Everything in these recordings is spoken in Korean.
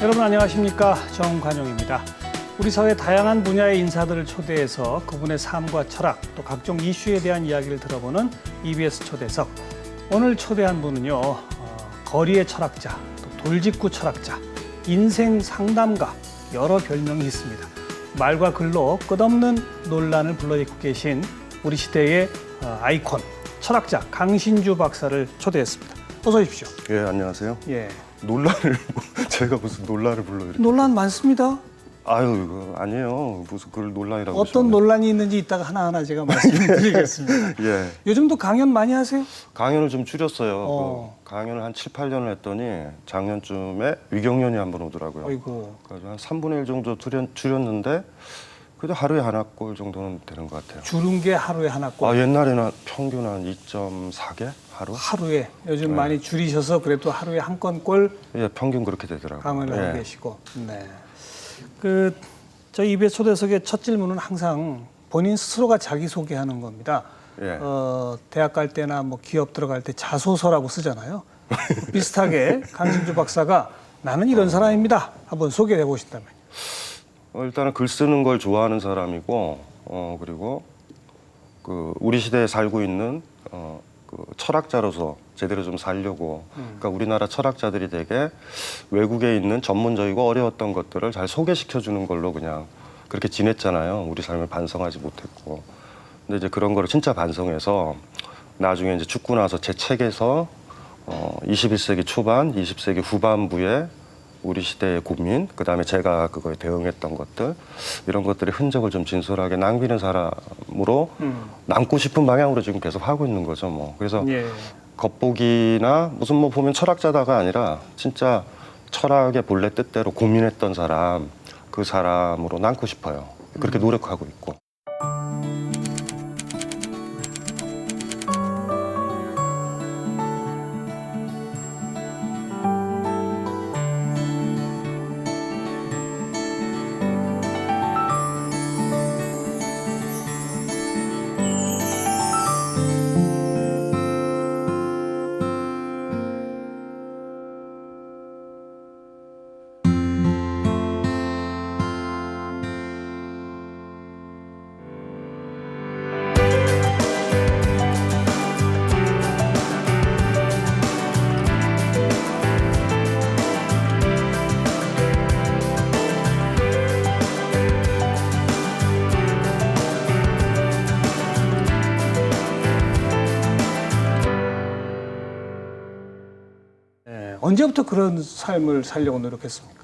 여러분 안녕하십니까, 정관용입니다. 우리 사회 다양한 분야의 인사들을 초대해서 그분의 삶과 철학 또 각종 이슈에 대한 이야기를 들어보는 EBS 초대석. 오늘 초대한 분은요, 거리의 철학자, 또 돌직구 철학자, 인생 상담가, 여러 별명이 있습니다. 말과 글로 끝없는 논란을 불러일으키고 계신 우리 시대의 아이콘, 철학자 강신주 박사를 초대했습니다. 어서 오십시오. 예, 안녕하세요. 예. 논란을 제가 무슨 논란을 불러드릴게요. 논란 많습니다. 아유, 이거 아니에요. 무슨 그걸 논란이라고. 어떤 하시면. 논란이 있는지 이따가 하나하나 제가 말씀드리겠습니다. 예. 요즘도 강연 많이 하세요? 강연을 좀 줄였어요. 그 강연을 한 7, 8년을 했더니 작년쯤에 위경련이 한번 오더라고요. 아이고. 그래서 한 3분의 1 정도 줄였는데 그래도 하루에 하나 꼴 정도는 되는 것 같아요. 줄은 게 하루에 하나 꼴. 옛날에는 평균 한 2.4개 하루? 하루에. 요즘 네. 많이 줄이셔서 그래도 하루에 한 건 꼴 예, 평균 그렇게 되더라고요. 강연을 예. 하고 계시고. 네. 저희 EBS 초대석의 첫 질문은 항상 본인 스스로가 자기소개하는 겁니다. 예. 대학 갈 때나 뭐 기업 들어갈 때 자소서라고 쓰잖아요. 비슷하게 강신주 박사가 나는 이런 사람입니다. 한번 소개해 보신다면요. 일단은 글 쓰는 걸 좋아하는 사람이고, 그리고 그 우리 시대에 살고 있는 그 철학자로서 제대로 좀 살려고, 그러니까 우리나라 철학자들이 되게 외국에 있는 전문적이고 어려웠던 것들을 잘 소개시켜 주는 걸로 그냥 그렇게 지냈잖아요. 우리 삶을 반성하지 못했고. 근데 이제 그런 거를 진짜 반성해서 나중에 이제 죽고 나서 제 책에서 21세기 초반, 20세기 후반부에 우리 시대의 고민, 그다음에 제가 그거에 대응했던 것들, 이런 것들의 흔적을 좀 진솔하게 남기는 사람으로 남고 싶은 방향으로 지금 계속 하고 있는 거죠, 뭐. 그래서 예. 겉보기나 무슨 뭐 보면 철학자다가 아니라 진짜 철학의 본래 뜻대로 고민했던 사람, 그 사람으로 남고 싶어요. 그렇게 노력하고 있고. 언제부터 그런 삶을 살려고 노력했습니까?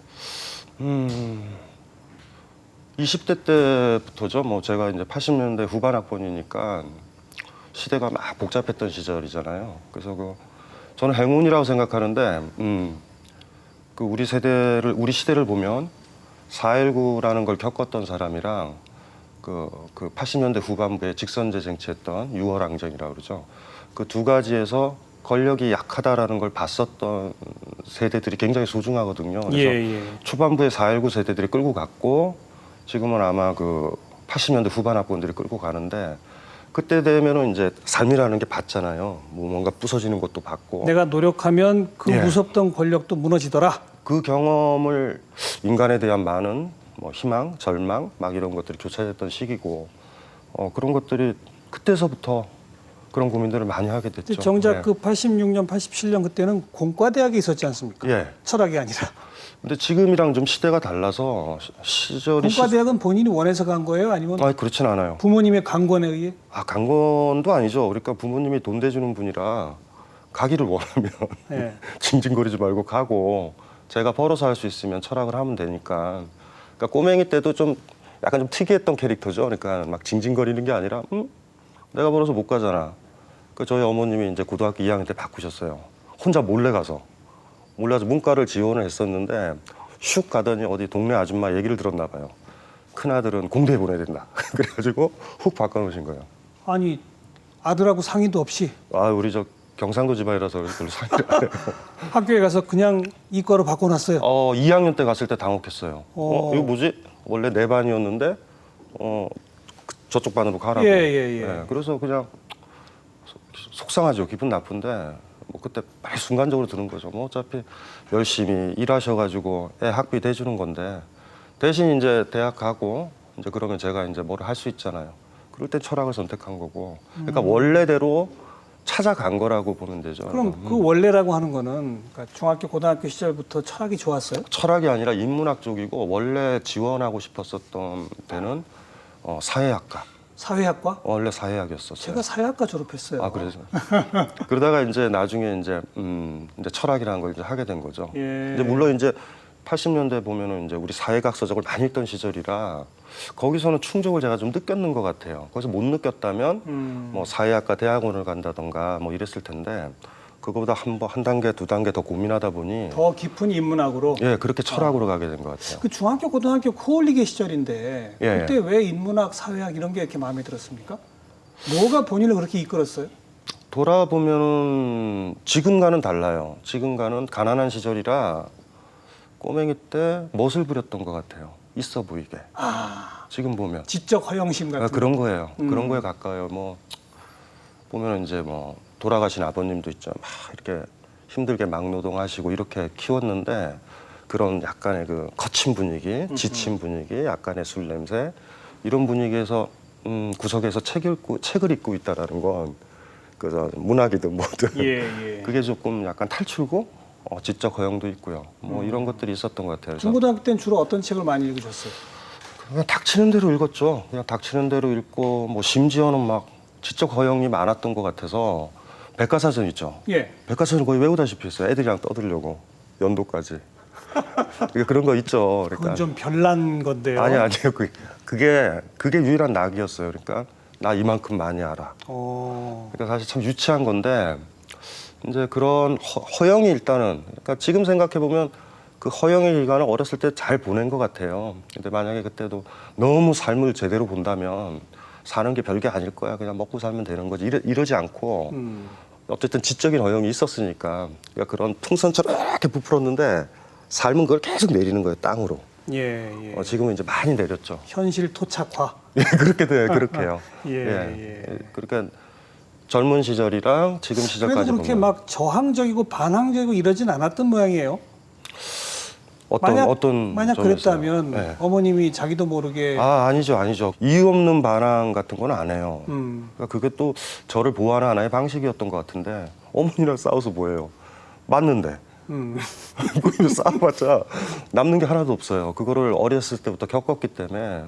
20대 때부터죠. 뭐 제가 이제 80년대 후반 학번이니까 시대가 막 복잡했던 시절이잖아요. 그래서 저는 행운이라고 생각하는데, 그 우리 시대를 보면 4.19라는 걸 겪었던 사람이랑 그 80년대 후반부에 직선제 쟁취했던 6월 항쟁이라고 그러죠. 그 두 가지에서 권력이 약하다라는 걸 봤었던 세대들이 굉장히 소중하거든요. 그래서 초반부에 4.19 세대들이 끌고 갔고, 지금은 아마 그 80년대 후반 학번들이 끌고 가는데, 그때 되면은 이제 삶이라는 게 봤잖아요. 뭐 뭔가 부서지는 것도 봤고. 내가 노력하면 그 예. 무섭던 권력도 무너지더라. 그 경험을 인간에 대한 많은 뭐 희망, 절망 막 이런 것들이 교차했던 시기고, 그런 것들이 그때서부터 그런 고민들을 많이 하게 됐죠. 정작 예. 그 86년, 87년 그때는 공과대학에 있었지 않습니까? 예. 철학이 아니라. 근데 지금이랑 좀 시대가 달라서 시절이 공과대학은 본인이 원해서 간 거예요? 아니면 아니, 그렇진 않아요. 부모님의 강권에 의해? 강권도 아니죠. 그러니까 부모님이 돈 대주는 분이라 가기를 원하면 예. 징징거리지 말고 가고, 제가 벌어서 할 수 있으면 철학을 하면 되니까. 그러니까 꼬맹이 때도 좀 약간 좀 특이했던 캐릭터죠. 그러니까 막 징징거리는 게 아니라 내가 벌어서 못 가잖아. 저희 어머님이 이제 고등학교 2학년 때 바꾸셨어요. 혼자 몰래 가서 문과를 지원을 했었는데 슉 가더니 어디 동네 아줌마 얘기를 들었나 봐요. 큰아들은 공대에 보내야 된다. 그래가지고 훅 바꿔놓으신 거예요. 아니, 아들하고 상의도 없이 우리 저 경상도 집안이라서 별로 상의를 안 해요. 학교에 가서 그냥 이과로 바꿔놨어요. 2학년 때 갔을 때 당혹했어요. 이거 뭐지? 원래 내 반이었는데 저쪽 반으로 가라고. 예. 그래서 그냥 속상하죠. 기분 나쁜데 뭐 그때 많이 순간적으로 드는 거죠. 뭐 어차피 열심히 일하셔가지고 애 학비 대주는 건데 대신 이제 대학 가고 이제 그러면 제가 이제 뭘 할 수 있잖아요. 그럴 땐 철학을 선택한 거고. 그러니까 원래대로 찾아간 거라고 보면 되죠. 그럼 그 원래라고 하는 거는 그러니까 중학교, 고등학교 시절부터 철학이 좋았어요? 철학이 아니라 인문학 쪽이고 원래 지원하고 싶었었던 데는 사회학과. 사회학과? 원래 사회학이었었어요. 제가 사회학과 졸업했어요. 아, 그래서 그러다가 이제 나중에 이제 철학이라는 걸 이제 하게 된 거죠. 예. 이제 물론 이제 80년대 보면은 이제 우리 사회학 서적을 많이 읽던 시절이라 거기서는 충족을 제가 좀 느꼈는 것 같아요. 거기서 못 느꼈다면 뭐 사회학과 대학원을 간다던가 뭐 이랬을 텐데 그거보다 한 단계, 두 단계 더 고민하다 보니 더 깊은 인문학으로? 예, 그렇게 철학으로 가게 된 것 같아요. 그 중학교, 고등학교 코올리게 시절인데 예. 그때 왜 인문학, 사회학 이런 게 이렇게 마음에 들었습니까? 뭐가 본인을 그렇게 이끌었어요? 돌아보면은 지금과는 달라요. 지금과는 가난한 시절이라 꼬맹이 때 멋을 부렸던 것 같아요. 있어 보이게. 지금 보면 지적 허영심 같은 그런 거예요. 그런 거에 가까워요. 뭐 보면 이제 뭐 돌아가신 아버님도 있죠. 막 이렇게 힘들게 막노동하시고 이렇게 키웠는데 그런 약간의 그 거친 분위기, 지친 분위기, 약간의 술 냄새 이런 분위기에서 구석에서 책을 읽고 있다라는 건 그래서 문학이든 뭐든 예. 그게 조금 약간 탈출고 지적 허영도 있고요. 뭐 이런 것들이 있었던 것 같아요. 그래서 중고등학교 때는 주로 어떤 책을 많이 읽으셨어요? 그냥 닥치는 대로 읽었죠. 그냥 닥치는 대로 읽고 뭐 심지어는 막 지적 허영이 많았던 것 같아서 백과사전 있죠. 예. 백과사전 거의 외우다시피 했어요. 애들이랑 떠들려고 연도까지. 그런 거 있죠. 그건 그러니까 좀 별난 건데요. 아니에요. 그게 유일한 낙이었어요. 그러니까 나 이만큼 많이 알아. 그러니까 사실 참 유치한 건데 이제 그런 허영이 일단은 그러니까 지금 생각해 보면 그 허영의 기간을 어렸을 때 잘 보낸 것 같아요. 근데 만약에 그때도 너무 삶을 제대로 본다면 사는 게 별게 아닐 거야. 그냥 먹고 살면 되는 거지. 이러지 않고 어쨌든 지적인 허영이 있었으니까 그러니까 그런 풍선처럼 이렇게 부풀었는데 삶은 그걸 계속 내리는 거예요. 땅으로. 예. 지금은 이제 많이 내렸죠. 현실 토착화. 예, 그렇게 돼요. 그렇게요. 예. 그러니까 젊은 시절이랑 지금 시절까지 그래도 그렇게 보면 막 저항적이고 반항적이고 이러진 않았던 모양이에요. 만약 점에서요? 그랬다면 네. 어머님이 자기도 모르게 아니죠. 이유 없는 반항 같은 건 안 해요. 음. 그러니까 그게 또 저를 보호하는 하나의 방식이었던 것 같은데 어머니랑 싸워서 뭐예요? 맞는데. 그거 싸워봤자 남는 게 하나도 없어요. 그거를 어렸을 때부터 겪었기 때문에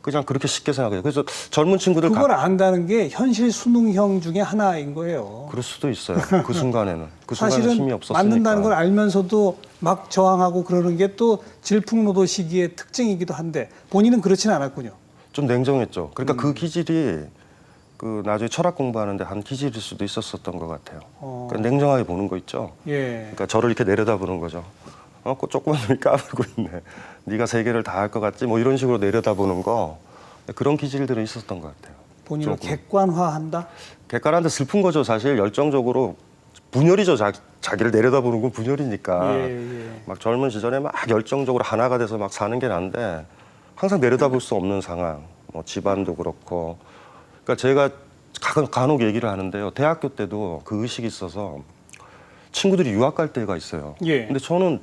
그냥 그렇게 쉽게 생각해요. 그래서 젊은 친구들 그걸 안다는 게 현실 수능형 중에 하나인 거예요. 그럴 수도 있어요. 그 순간에는 순간에 힘이 사실은 없었으니까. 맞는다는 걸 알면서도 막 저항하고 그러는 게 또 질풍노도 시기의 특징이기도 한데 본인은 그렇지는 않았군요. 좀 냉정했죠. 그러니까 그 기질이 그 나중에 철학 공부하는데 한 기질일 수도 있었던 것 같아요. 그러니까 냉정하게 보는 거 있죠. 예. 그러니까 저를 이렇게 내려다보는 거죠. 그 조그만 놈이 까불고 있네. 네가 세계를 다 할 것 같지? 뭐 이런 식으로 내려다보는 거 그런 기질들은 있었던 것 같아요. 본인을 조금. 객관화한다? 객관한테 슬픈 거죠. 사실 열정적으로 분열이죠. 자기를 내려다보는 건 분열이니까. 예. 막 젊은 시절에 막 열정적으로 하나가 돼서 막 사는 게 난데 항상 내려다볼 수 없는 상황. 뭐 집안도 그렇고. 그러니까 제가 간혹 얘기를 하는데요. 대학교 때도 그 의식이 있어서 친구들이 유학 갈 때가 있어요. 예. 근데 저는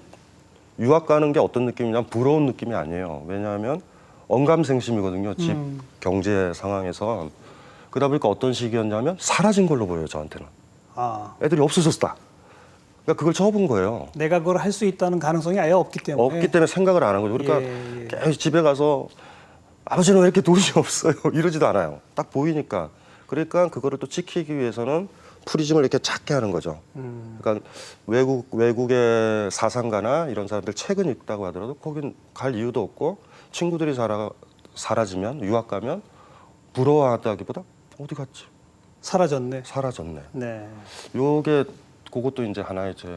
유학 가는 게 어떤 느낌이냐면 부러운 느낌이 아니에요. 왜냐하면 언감생심이거든요. 집 경제 상황에서. 그러다 보니까 어떤 시기였냐면 사라진 걸로 보여요. 저한테는. 애들이 없어졌다. 그러니까 그걸 쳐본 거예요. 내가 그걸 할 수 있다는 가능성이 아예 없기 때문에. 없기 때문에 생각을 안 한 거죠. 그러니까 계속 집에 가서 아버지는 왜 이렇게 돈이 없어요? 이러지도 않아요. 딱 보이니까. 그러니까 그거를 또 지키기 위해서는 프리즘을 이렇게 작게 하는 거죠. 그러니까 외국의 사상가나 이런 사람들 책은 읽다고 하더라도 거긴 갈 이유도 없고 친구들이 사라지면 유학 가면 부러워하다기보다 어디 갔지? 사라졌네. 네. 요게 그것도 이제 하나의 제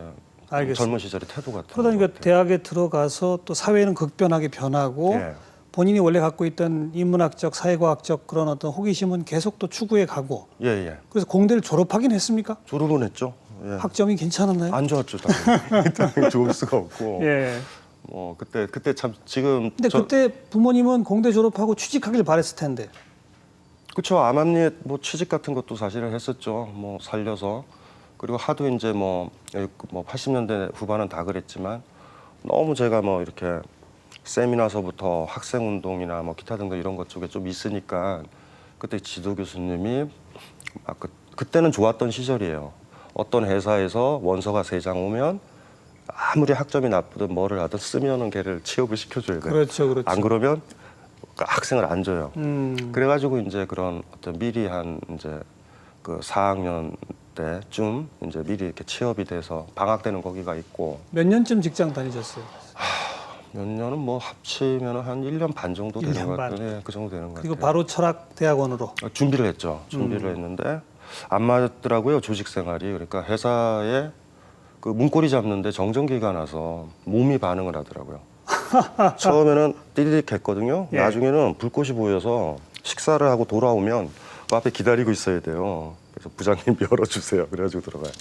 알겠습니다. 젊은 시절의 태도 같은 그러다 보니까 대학에 들어가서 또 사회는 극변하게 변하고 예. 본인이 원래 갖고 있던 인문학적, 사회과학적 그런 어떤 호기심은 계속 또 추구해 가고. 예. 그래서 공대를 졸업하긴 했습니까? 졸업은 했죠. 예. 학점이 괜찮았나요? 안 좋았죠, 당연히. 당연히 좋을 수가 없고. 예. 뭐 그때 참 지금. 근데 그때 부모님은 공대 졸업하고 취직하길 바랬을 텐데. 그렇죠. 암암리에 뭐 취직 같은 것도 사실은 했었죠. 뭐 살려서 그리고 하도 이제 뭐 80년대 후반은 다 그랬지만 너무 제가 뭐 이렇게 세미나서부터 학생운동이나 뭐 기타 등등 이런 것 쪽에 좀 있으니까 그때 지도 교수님이 그때는 좋았던 시절이에요. 어떤 회사에서 원서가 3장 오면 아무리 학점이 나쁘든 뭐를 하든 쓰면은 걔를 취업을 시켜줘야 돼요. 그렇죠, 그렇죠. 안 그러면 학생을 안 줘요. 그래가지고 이제 그런 어떤 미리 한 이제 그 4학년 때쯤 이제 미리 이렇게 취업이 돼서 방학되는 거기가 있고. 몇 년쯤 직장 다니셨어요? 몇 년은 뭐 합치면 한 1년 반 정도 되는 것 같아요. 네, 그 정도 되는 것 같아요. 그리고 바로 철학대학원으로. 준비를 했죠. 준비를 했는데 안 맞더라고요, 조직 생활이. 그러니까 회사에 그 문고리 잡는데 정전기가 나서 몸이 반응을 하더라고요. 처음에는 띠리릭 했거든요. 예. 나중에는 불꽃이 보여서 식사를 하고 돌아오면 그 앞에 기다리고 있어야 돼요. 그래서 부장님 열어주세요. 그래가지고 들어가요.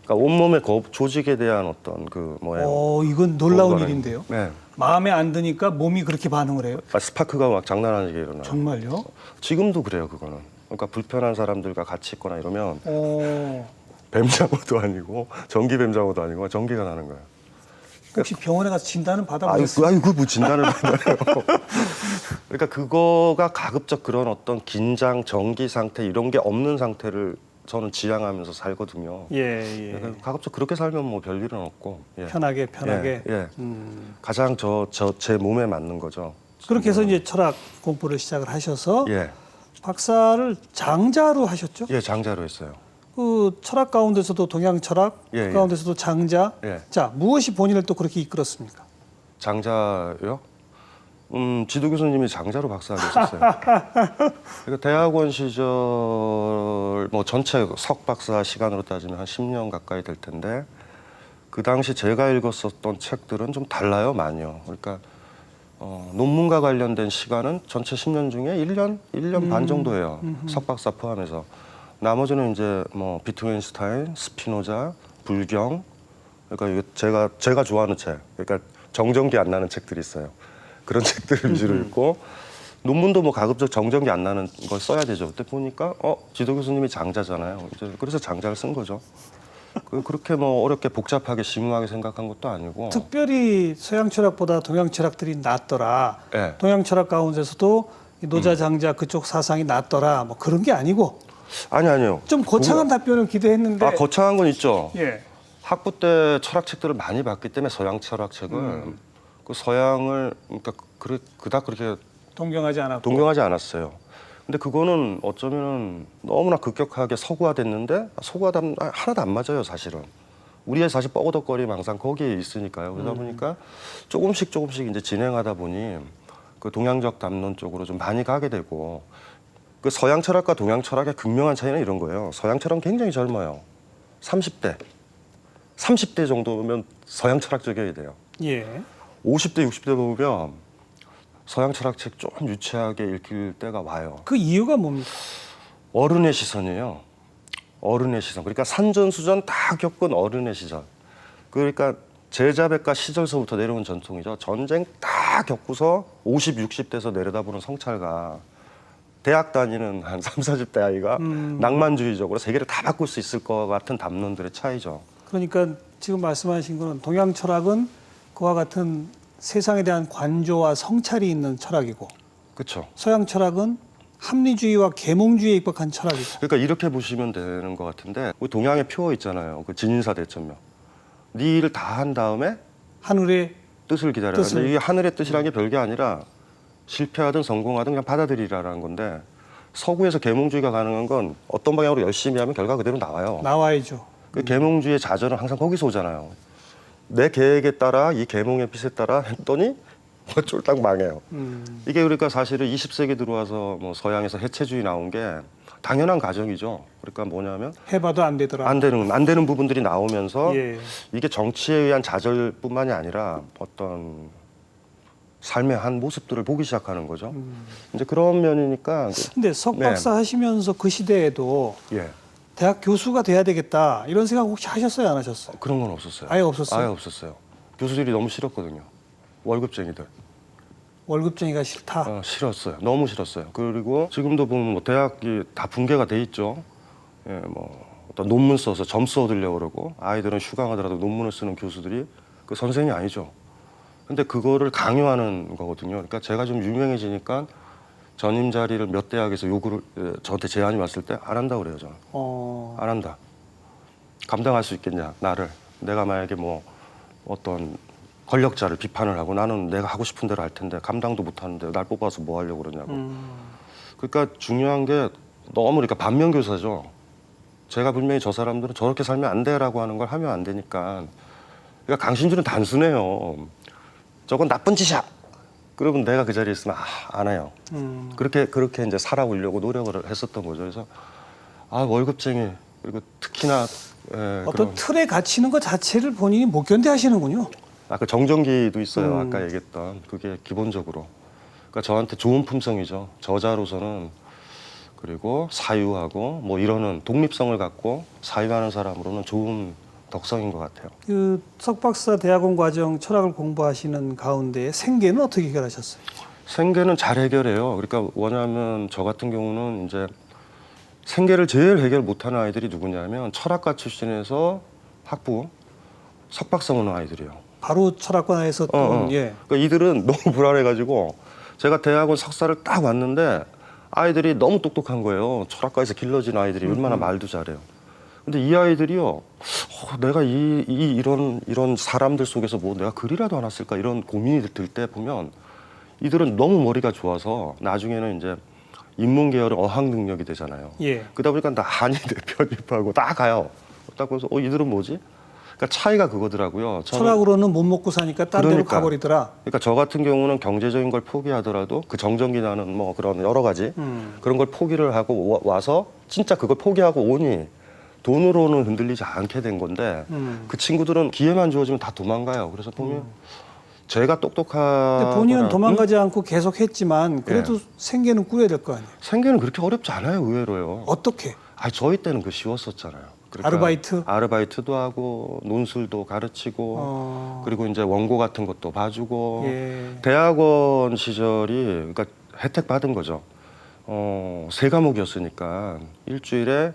그러니까 온몸의 조직에 대한 어떤 그 뭐예요. 이건 놀라운 거부감이- 일인데요. 네. 마음에 안 드니까 몸이 그렇게 반응을 해요. 스파크가 막 장난 아니게 일어나요. 정말요? 지금도 그래요, 그거는. 그러니까 불편한 사람들과 같이 있거나 이러면 어, 뱀장어도 아니고 전기 뱀장어도 아니고 전기가 나는 거예요. 혹시 병원에 가서 진단은 아유, 받아보셨어요? 그 뭐 진단을 받아요. 그러니까 그거가 가급적 그런 어떤 긴장, 전기 상태 이런 게 없는 상태를 저는 지향하면서 살거든요. 예, 예. 그러니까 가급적 그렇게 살면 뭐 별일은 없고. 예. 편하게. 예, 예. 가장 제 몸에 맞는 거죠. 그렇게 해서 이제 철학 공부를 시작을 하셔서 예, 박사를 장자로 하셨죠? 예, 장자로 했어요. 그 철학 가운데서도 동양 철학 예, 예. 가운데서도 장자. 예. 자, 무엇이 본인을 또 그렇게 이끌었습니까? 장자요? 지도 교수님이 장자로 박사하셨어요. 그러니까 대학원 시절 뭐 전체 석박사 시간으로 따지면 한 10년 가까이 될 텐데 그 당시 제가 읽었었던 책들은 좀 달라요, 많이요. 그러니까 논문과 관련된 시간은 전체 10년 중에 1년 반 정도예요. 석박사 포함해서. 나머지는 이제 뭐 비트겐슈타인, 스피노자, 불경. 그러니까 이거 제가 좋아하는 책. 그러니까 정전기 안 나는 책들이 있어요. 그런 책들을 위주로 읽고 논문도 뭐 가급적 정전기 안 나는 걸 써야 되죠. 그때 보니까 지도 교수님이 장자잖아요. 이제 그래서 장자를 쓴 거죠. 그렇게 뭐 어렵게 복잡하게 심오하게 생각한 것도 아니고. 특별히 서양 철학보다 동양 철학들이 낫더라. 예. 동양 철학 가운데서도 이 노자 장자 그쪽 사상이 낫더라. 뭐 그런 게 아니고 아니요. 좀 거창한 답변을 기대했는데. 거창한 건 있죠. 예. 학부 때 철학책들을 많이 봤기 때문에 서양 철학책을 그 서양을 그러니까 그닥 그렇게 동경하지 않았고. 동경하지 않았어요. 근데 그거는 어쩌면은 너무나 급격하게 서구화됐는데 하나도 안 맞아요, 사실은. 우리의 사실 뻐거덕거림 항상 거기에 있으니까요. 그러다 보니까 조금씩 이제 진행하다 보니 그 동양적 담론 쪽으로 좀 많이 가게 되고 그 서양 철학과 동양 철학의 극명한 차이는 이런 거예요. 서양 철학은 굉장히 젊어요. 30대 정도면 서양 철학적이어야 돼요. 예. 50대, 60대 보면 서양 철학책 좀 유치하게 읽힐 때가 와요. 그 이유가 뭡니까? 어른의 시선이에요. 어른의 시선. 그러니까 산전수전 다 겪은 어른의 시선. 그러니까 제자백과 시절서부터 내려온 전통이죠. 전쟁 다 겪고서 50, 60대에서 내려다보는 성찰가. 대학 다니는 한 30, 40대 아이가 낭만주의적으로 세계를 다 바꿀 수 있을 것 같은 담론들의 차이죠. 그러니까 지금 말씀하신 거는 동양 철학은 그와 같은 세상에 대한 관조와 성찰이 있는 철학이고 그렇죠. 서양 철학은 합리주의와 계몽주의에 입각한 철학이죠. 그러니까 이렇게 보시면 되는 것 같은데 우리 동양의 표 있잖아요. 그 진인사 대천명. 네 일을 다 한 다음에 하늘의 뜻을 기다려야 뜻을. 돼. 이게 하늘의 뜻이라는 게 별게 아니라 실패하든 성공하든 그냥 받아들이라는 건데 서구에서 계몽주의가 가능한 건 어떤 방향으로 열심히 하면 결과 그대로 나와요. 나와야죠. 그 계몽주의의 좌절은 항상 거기서 오잖아요. 내 계획에 따라 이 계몽의 빛에 따라 했더니 쫄딱 망해요. 이게 그러니까 사실은 20세기 들어와서 뭐 서양에서 해체주의 나온 게 당연한 과정이죠. 그러니까 뭐냐면 해봐도 안 되더라. 안 되는 부분들이 나오면서 예. 이게 정치에 의한 좌절뿐만이 아니라 어떤 삶의 한 모습들을 보기 시작하는 거죠. 이제 그런 면이니까 근데 석박사 하시면서 그 시대에도 예, 대학 교수가 돼야 되겠다 이런 생각 혹시 하셨어요, 안 하셨어요? 그런 건 없었어요. 아예 없었어요? 아예 없었어요. 교수들이 너무 싫었거든요. 월급쟁이들. 월급쟁이가 싫다. 싫었어요. 너무 싫었어요. 그리고 지금도 보면 뭐 대학이 다 붕괴가 돼 있죠. 예, 뭐 어떤 논문 써서 점수 얻으려고 그러고 아이들은 휴강 하더라도 논문을 쓰는 교수들이 그 선생이 아니죠. 근데 그거를 강요하는 거거든요. 그러니까 제가 좀 유명해지니까 전임 자리를 몇 대학에서 요구를 저한테 제안이 왔을 때 안 한다고 그래요. 저는. 안 한다. 감당할 수 있겠냐 나를. 내가 만약에 뭐 어떤 권력자를 비판을 하고 나는 내가 하고 싶은 대로 할 텐데 감당도 못 하는데 날 뽑아서 뭐 하려고 그러냐고. 그러니까 중요한 게 너무 그러니까 반면교사죠. 제가 분명히 저 사람들은 저렇게 살면 안 돼라고 하는 걸 하면 안 되니까. 그러니까 강신주는 단순해요. 저건 나쁜 짓이야. 그러면 내가 그 자리에 있으면 안 해요. 그렇게 이제 살아오려고 노력을 했었던 거죠. 그래서 월급쟁이 그리고 특히나 어떤 틀에 갇히는 것 자체를 본인이 못 견뎌하시는군요. 아까 정전기도 있어요. 아까 얘기했던 그게 기본적으로. 그러니까 저한테 좋은 품성이죠. 저자로서는. 그리고 사유하고 뭐 이러는 독립성을 갖고 사유하는 사람으로는 좋은 덕성인 것 같아요. 그 석박사 대학원 과정 철학을 공부하시는 가운데 생계는 어떻게 해결하셨어요? 생계는 잘 해결해요. 그러니까 뭐냐면 저 같은 경우는 이제 생계를 제일 해결 못하는 아이들이 누구냐면 철학과 출신에서 학부 석박사 오는 아이들이에요. 바로 철학과에서 또 예. 그러니까 이들은 너무 불안해가지고 제가 대학원 석사를 딱 왔는데 아이들이 너무 똑똑한 거예요. 철학과에서 길러진 아이들이 얼마나 말도 잘해요. 근데 이 아이들이요, 내가 이런 사람들 속에서 뭐 내가 글이라도 하나 쓸까 이런 고민이 들 때 보면 이들은 너무 머리가 좋아서 나중에는 이제 인문계열은 어학 능력이 되잖아요. 예. 그러다 보니까 나 한의대 편입하고 다 가요. 딱 보면서 이들은 뭐지? 그러니까 차이가 그거더라고요. 철학으로는 못 먹고 사니까 딴 데로 그러니까. 가버리더라. 그러니까 저 같은 경우는 경제적인 걸 포기하더라도 그 정전기 나는 뭐 그런 여러 가지 그런 걸 포기를 하고 와서 진짜 그걸 포기하고 오니 돈으로는 흔들리지 않게 된 건데 그 친구들은 기회만 주어지면 다 도망가요. 그래서 보면 제가 똑똑한 근데 본인은 도망가지 않고 계속 했지만 그래도 생계는 꾸려야 될 거 아니에요. 생계는 그렇게 어렵지 않아요. 의외로요. 어떻게? 저희 때는 그 쉬웠었잖아요. 그러니까 아르바이트? 아르바이트도 하고 논술도 가르치고 그리고 이제 원고 같은 것도 봐주고 예. 대학원 시절이 그러니까 혜택 받은 거죠. 세 과목이었으니까 일주일에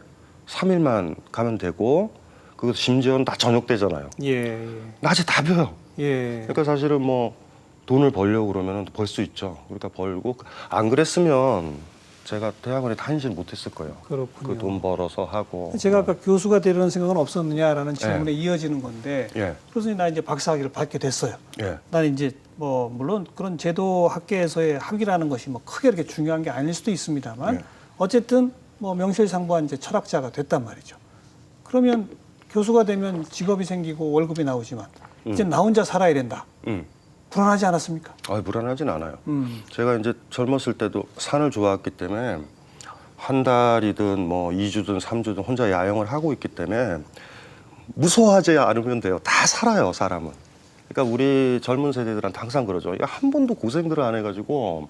3일만 가면 되고 그 심지어는 다 저녁 때잖아요. 예. 낮에 다 벼요. 예. 그러니까 사실은 뭐 돈을 벌려고 그러면 벌 수 있죠. 그러니까 벌고 안 그랬으면 제가 대학원에 다니질 못했을 거예요. 그렇군요. 그 돈 벌어서 하고. 제가 아까 교수가 되려는 생각은 없었느냐라는 질문에 이어지는 건데 예. 교수님 나 이제 박사학위를 받게 됐어요. 예. 나는 이제 뭐 물론 그런 제도 학계에서의 학위라는 것이 뭐 크게 이렇게 중요한 게 아닐 수도 있습니다만 예. 어쨌든 뭐 명실상부한 이제 철학자가 됐단 말이죠. 그러면 교수가 되면 직업이 생기고 월급이 나오지만 이제 나 혼자 살아야 된다. 불안하지 않았습니까? 불안하진 않아요. 제가 이제 젊었을 때도 산을 좋아했기 때문에 한 달이든 뭐 2주든 3주든 혼자 야영을 하고 있기 때문에 무서워하지 않으면 돼요. 다 살아요, 사람은. 그러니까 우리 젊은 세대들한테 항상 그러죠. 한 번도 고생들을 안 해가지고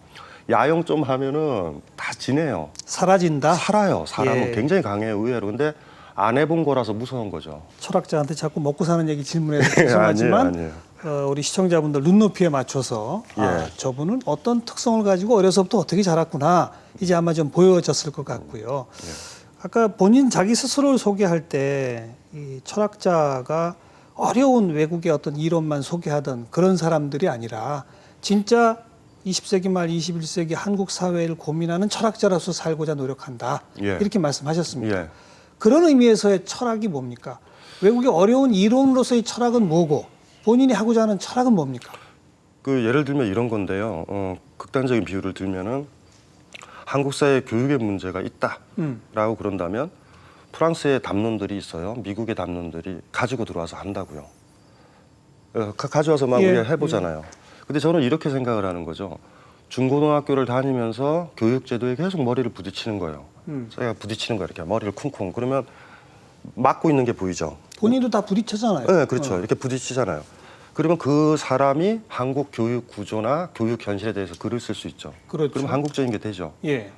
야영 좀 하면은 다 지내요. 사라진다? 살아요. 사람은 예. 굉장히 강해요, 의외로. 근데 안 해본 거라서 무서운 거죠. 철학자한테 자꾸 먹고 사는 얘기 질문해서 죄송하지만 아니에요. 우리 시청자분들 눈높이에 맞춰서 저분은 어떤 특성을 가지고 어려서부터 어떻게 자랐구나 이제 아마 좀 보여졌을 것 같고요. 아까 본인 자기 스스로를 소개할 때 이 철학자가 어려운 외국의 어떤 이론만 소개하던 그런 사람들이 아니라 진짜 20세기 말 21세기 한국 사회를 고민하는 철학자로서 살고자 노력한다. 예. 이렇게 말씀하셨습니다. 예. 그런 의미에서의 철학이 뭡니까? 외국의 어려운 이론으로서의 철학은 뭐고 본인이 하고자 하는 철학은 뭡니까? 그 예를 들면 이런 건데요. 극단적인 비유를 들면은 한국 사회 교육의 문제가 있다라고 그런다면 프랑스의 담론들이 있어요. 미국의 담론들이 가지고 들어와서 한다고요. 가져와서 막 우리가 해보잖아요. 근데 저는 이렇게 생각을 하는 거죠. 중고등학교를 다니면서 교육제도에 계속 머리를 부딪히는 거예요. 제가 부딪히는 거예요. 이렇게 머리를 쿵쿵. 그러면 막고 있는 게 보이죠. 본인도 다 부딪혔잖아요. 네, 그렇죠. 이렇게 부딪히잖아요. 그러면 그 사람이 한국 교육 구조나 교육 현실에 대해서 글을 쓸 수 있죠. 그렇죠. 그러면 한국적인 게 되죠. 예.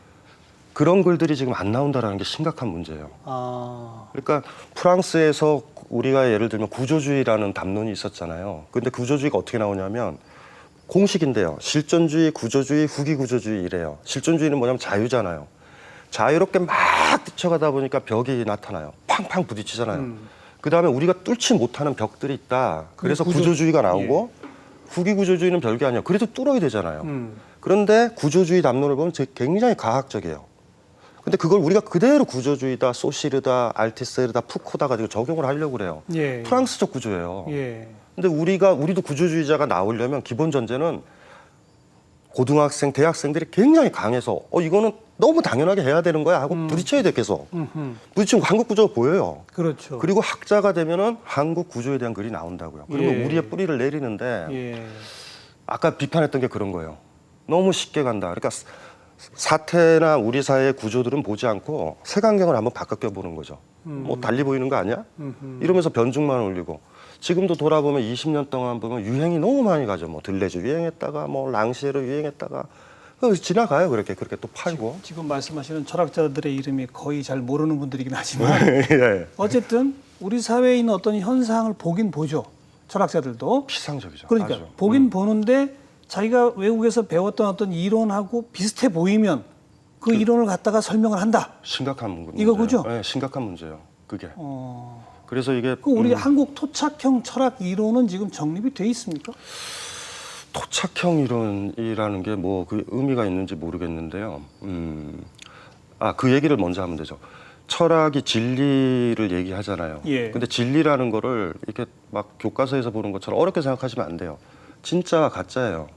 그런 글들이 지금 안 나온다는 게 심각한 문제예요. 아, 그러니까 프랑스에서 우리가 예를 들면 구조주의라는 담론이 있었잖아요. 근데 구조주의가 어떻게 나오냐면 공식인데요. 실존주의, 구조주의, 후기구조주의 이래요. 실존주의는 뭐냐면 자유잖아요. 자유롭게 막 뛰쳐가다 보니까 벽이 나타나요. 팡! 팡팡 부딪히잖아요. 그다음에 우리가 뚫지 못하는 벽들이 있다. 그래서 구조주의가 나오고 후기 구조주의는 별게 아니에요. 그래도 뚫어야 되잖아요. 그런데 구조주의 담론을 보면 굉장히 과학적이에요. 근데 그걸 우리가 그대로 구조주의다, 소시르다, 알티세르다, 푸코다 가지고 적용을 하려고 그래요. 예. 프랑스적 구조예요. 예. 근데 우리도 구조주의자가 나오려면 기본 전제는 고등학생, 대학생들이 굉장히 강해서 이거는 너무 당연하게 해야 되는 거야 하고 부딪혀야 돼 계속. 부딪히면 한국 구조가 보여요. 그렇죠. 그리고 학자가 되면은 한국 구조에 대한 글이 나온다고요. 그러면 예. 우리의 뿌리를 내리는데 예. 아까 비판했던 게 그런 거예요. 너무 쉽게 간다. 그러니까 사태나 우리 사회의 구조들은 보지 않고 색안경을 한번 바꿔 보는 거죠. 뭐 달리 보이는 거 아니야? 이러면서 변죽만 올리고 지금도 돌아보면 20년 동안 보면 유행이 너무 많이 가죠. 뭐 들레주 유행했다가 뭐 랑시에르 유행했다가 지나가요. 그렇게 또 팔고. 지금 말씀하시는 철학자들의 이름이 거의 잘 모르는 분들이긴 하지만 예. 어쨌든 우리 사회에 있는 어떤 현상을 보긴 보죠. 철학자들도. 피상적이죠. 그러니까 아주. 보긴 보는데 자기가 외국에서 배웠던 어떤 이론하고 비슷해 보이면 그 이론을 갖다가 설명을 한다. 심각한 문제예요. 이거 그죠? 네, 심각한 문제예요. 그게. 그래서 이게 그 우리 한국 토착형 철학 이론은 지금 정립이 돼 있습니까? 토착형 이론이라는 게 뭐 그 의미가 있는지 모르겠는데요. 그 얘기를 먼저 하면 되죠. 철학이 진리를 얘기하잖아요. 예. 근데 진리라는 거를 이렇게 막 교과서에서 보는 것처럼 어렵게 생각하시면 안 돼요. 진짜와 가짜예요.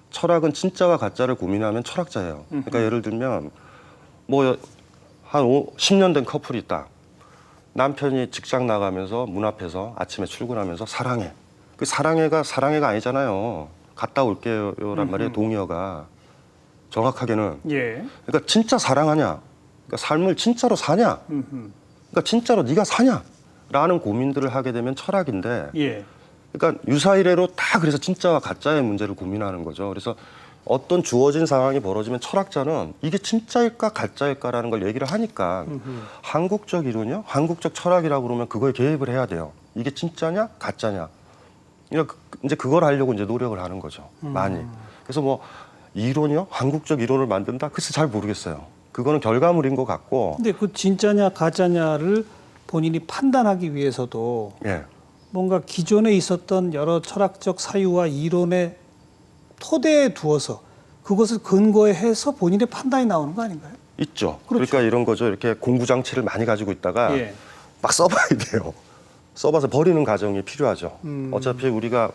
철학은 진짜와 가짜를 고민하면 철학자예요. 그러니까 예를 들면 뭐 한 10년 된 커플이 있다. 남편이 직장 나가면서 문 앞에서 아침에 출근하면서 사랑해. 그 사랑해가 아니잖아요. 갔다 올게요란 말이에요. 동의어가. 정확하게는. 예. 그러니까 진짜 사랑하냐? 그러니까 삶을 진짜로 사냐? 그러니까 진짜로 네가 사냐? 라는 고민들을 하게 되면 철학인데 예. 그러니까 유사이래로 다 그래서 진짜와 가짜의 문제를 고민하는 거죠. 그래서 어떤 주어진 상황이 벌어지면 철학자는 이게 진짜일까 가짜일까라는 걸 얘기를 하니까 한국적 이론이요? 한국적 철학이라고 그러면 그거에 개입을 해야 돼요. 이게 진짜냐 가짜냐. 그러니까 이제 그걸 하려고 이제 노력을 하는 거죠. 많이. 그래서 뭐 이론이요? 한국적 이론을 만든다? 글쎄 잘 모르겠어요. 그거는 결과물인 것 같고. 근데 그 진짜냐 가짜냐를 본인이 판단하기 위해서도 예. 뭔가 기존에 있었던 여러 철학적 사유와 이론의 토대에 두어서 그것을 근거에 해서 본인의 판단이 나오는 거 아닌가요? 있죠. 그렇죠. 그러니까 이런 거죠. 이렇게 공구 장치를 많이 가지고 있다가 예. 막 써봐야 돼요. 써봐서 버리는 과정이 필요하죠. 어차피 우리가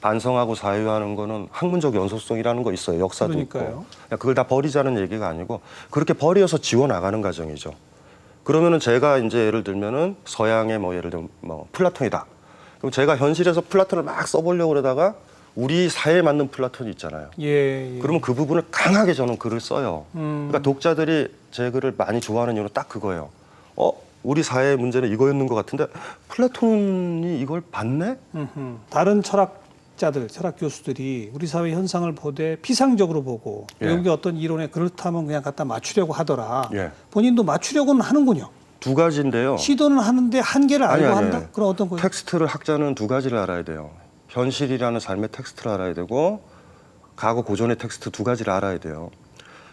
반성하고 사유하는 거는 학문적 연속성이라는 거 있어요. 역사도 그러니까요. 있고. 그걸 다 버리자는 얘기가 아니고 그렇게 버려서 지워나가는 과정이죠. 그러면은 제가 이제 예를 들면은 서양의 뭐 예를 들면 뭐 플라톤이다. 그럼 제가 현실에서 플라톤을 막 써보려고 그러다가 우리 사회에 맞는 플라톤이 있잖아요. 예. 예. 그러면 그 부분을 강하게 저는 글을 써요. 그러니까 독자들이 제 글을 많이 좋아하는 이유는 딱 그거예요. 우리 사회의 문제는 이거였는 것 같은데 플라톤이 이걸 봤네? 다른 철학자들, 철학 교수들이 우리 사회 현상을 보되 피상적으로 보고 예. 여기 어떤 이론에 그렇다면 그냥 갖다 맞추려고 하더라. 예. 본인도 맞추려고는 하는군요. 두 가지인데요. 시도는 하는데 한계를 알고 아니. 한다? 그럼 어떤 거예요? 텍스트를 학자는 두 가지를 알아야 돼요. 현실이라는 삶의 텍스트를 알아야 되고 과거 고전의 텍스트 두 가지를 알아야 돼요.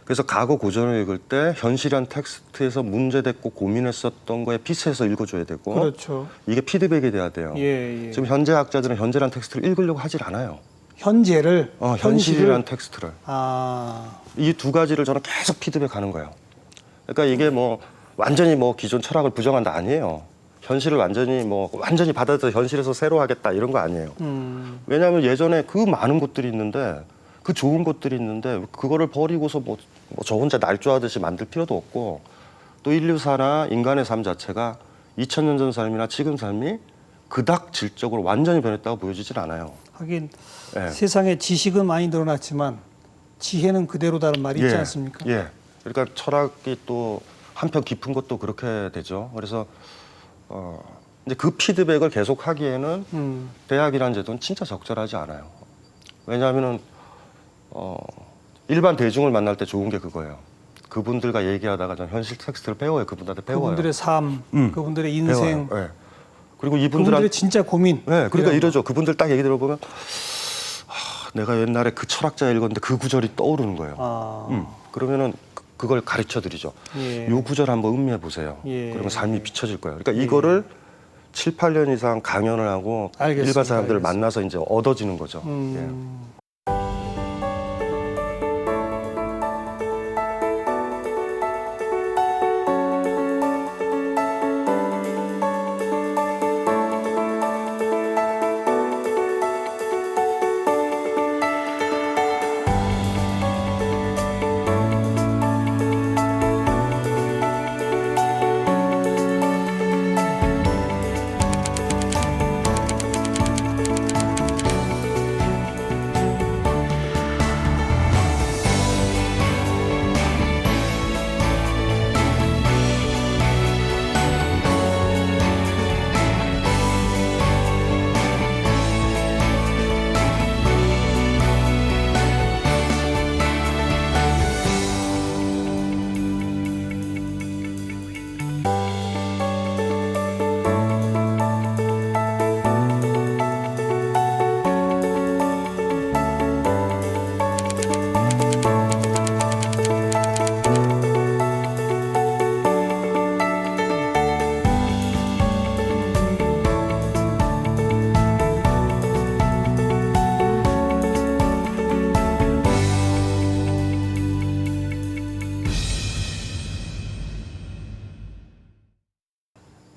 그래서 과거 고전을 읽을 때 현실이라는 텍스트에서 문제됐고 고민했었던 거에 비슷해서 읽어줘야 되고 그렇죠. 이게 피드백이 돼야 돼요. 예, 예. 지금 현재 학자들은 현재라는 텍스트를 읽으려고 하질 않아요. 현재를 현실이라는 텍스트를. 아, 이 두 가지를 저는 계속 피드백하는 거예요. 그러니까 이게 뭐 완전히 뭐 기존 철학을 부정한다 아니에요. 현실을 완전히 받아들여 현실에서 새로 하겠다 이런 거 아니에요. 왜냐하면 예전에 그 많은 것들이 있는데 그 좋은 것들이 있는데 그거를 버리고서 뭐 저 혼자 날조하듯이 만들 필요도 없고 또 인류사나 인간의 삶 자체가 2000년 전 삶이나 지금 삶이 그닥 질적으로 완전히 변했다고 보여지진 않아요. 하긴 예. 세상에 지식은 많이 늘어났지만 지혜는 그대로다는 말이 있지 예, 않습니까? 예. 그러니까 철학이 또 한편 깊은 것도 그렇게 되죠. 그래서 이제 그 피드백을 계속 하기에는 대학이라는 제도는 진짜 적절하지 않아요. 왜냐하면은 일반 대중을 만날 때 좋은 게 그거예요. 그분들과 얘기하다가 전 현실 텍스트를 배워요. 그분들한테 배워요. 그분들의 삶, 그분들의 인생, 배워요. 예. 그리고 그분들의 이분들한테 진짜 고민. 네, 그러니까 이런 거. 이러죠. 그분들 딱 얘기 들어보면 내가 옛날에 그 철학자 읽었는데 그 구절이 떠오르는 거예요. 아, 그러면은 그걸 가르쳐 드리죠. 예. 요 구절 한번 음미해 보세요. 예. 그러면 삶이 비춰질 거예요. 그러니까 이거를 7, 8년 이상 강연을 하고 알겠습니다. 일반 사람들을 알겠습니다. 만나서 이제 얻어지는 거죠.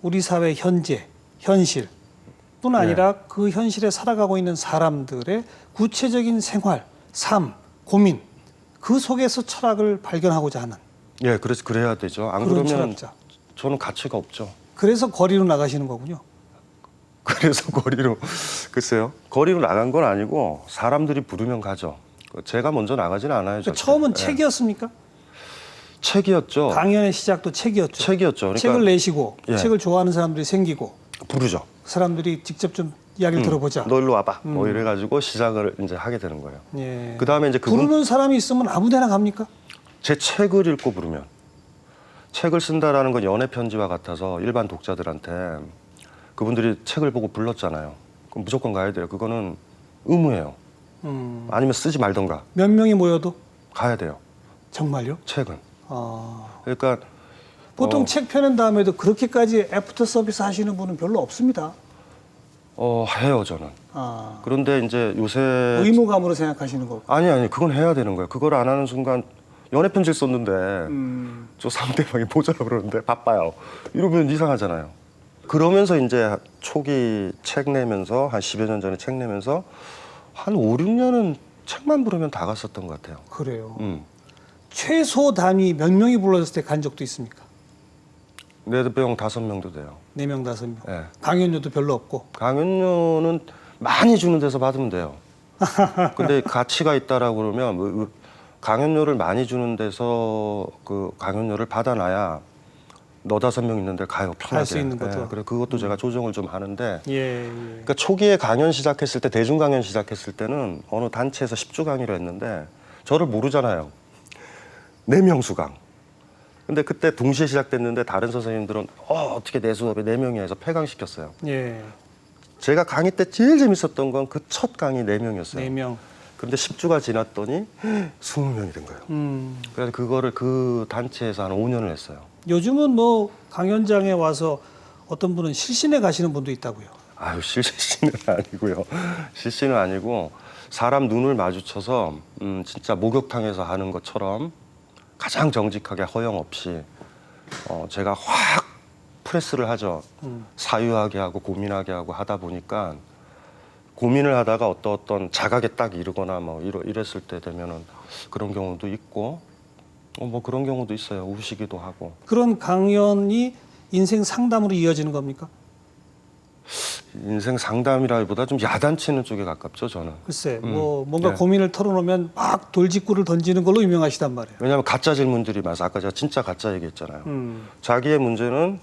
우리 사회 현재, 현실 뿐 아니라 그 현실에 살아가고 있는 사람들의 구체적인 생활, 삶, 고민 그 속에서 철학을 발견하고자 하는 예, 그래서 그래야 되죠. 안 그런 그러면 철학자. 저는 가치가 없죠. 그래서 거리로 나가시는 거군요. 그래서 거리로 글쎄요. 거리로 나간 건 아니고 사람들이 부르면 가죠. 제가 먼저 나가지는 않아요. 그러니까 절대. 처음은 예. 책이었습니까? 책이었죠. 강연의 시작도 책이었죠. 책이었죠. 그러니까 책을 내시고 예. 책을 좋아하는 사람들이 생기고 부르죠. 그 사람들이 직접 좀 이야기를 들어보자. 너 일로 와봐. 뭐 이래가지고 시작을 이제 하게 되는 거예요. 예. 그 다음에 이제 그분 부르는 사람이 있으면 아무데나 갑니까? 제 책을 읽고 부르면 책을 쓴다라는 건 연애 편지와 같아서 일반 독자들한테 그분들이 책을 보고 불렀잖아요. 그럼 무조건 가야 돼요. 그거는 의무예요. 아니면 쓰지 말던가 몇 명이 모여도 가야 돼요. 정말요? 책은. 아, 그러니까 보통 책 펴낸 다음에도 그렇게까지 애프터 서비스 하시는 분은 별로 없습니다. 해요 저는. 아, 그런데 이제 요새 의무감으로 생각하시는 거고. 아니 그건 해야 되는 거예요. 그걸 안 하는 순간 연애 편지를 썼는데 저 상대방이 보자고 그러는데 바빠요. 이러면 이상하잖아요. 그러면서 이제 초기 책 내면서 한 10여 년 전에 책 내면서 한 5, 6년은 책만 부르면 다 갔었던 것 같아요. 그래요. 최소 단위 몇 명이 불러졌을 때 간 적도 있습니까? 4명, 5명도 돼요. 4명, 5명. 예. 강연료도 별로 없고. 강연료는 많이 주는 데서 받으면 돼요. 근데 가치가 있다라고 그러면 강연료를 많이 주는 데서 그 강연료를 받아놔야 4-5명 있는데 가요. 편하게. 갈 수 있는 것도. 예, 그래 그것도 제가 조정을 좀 하는데 예. 그러니까 초기에 강연 시작했을 때 대중 강연 시작했을 때는 어느 단체에서 10주 강의를 했는데 저를 모르잖아요. 4명 수강. 근데 그때 동시에 시작됐는데 다른 선생님들은 어떻게 내 수업에 4명이 해서 폐강시켰어요. 예. 제가 강의 때 제일 재밌었던 건 그 첫 강의 4명이었어요. 4명. 그런데 10주가 지났더니 20명이 된 거예요. 그래서 그거를 그 단체에서 한 5년을 했어요. 요즘은 뭐 강연장에 와서 어떤 분은 실신에 가시는 분도 있다고요. 아유, 실시는 아니고요. 실시는 아니고 사람 눈을 마주쳐서 진짜 목욕탕에서 하는 것처럼 가장 정직하게 허영 없이 제가 확 프레스를 하죠. 사유하게 하고 고민하게 하고 하다 보니까 고민을 하다가 어떤 자각에 딱 이르거나 뭐 이랬을 때 되면은 그런 경우도 있고 뭐 그런 경우도 있어요. 우시기도 하고. 그런 강연이 인생 상담으로 이어지는 겁니까? 인생 상담이라기보다 좀 야단치는 쪽에 가깝죠, 저는. 글쎄, 뭐 뭔가 네. 고민을 털어놓으면 막 돌직구를 던지는 걸로 유명하시단 말이에요. 왜냐하면 가짜 질문들이 많아서 아까 제가 진짜 가짜 얘기했잖아요. 자기의 문제는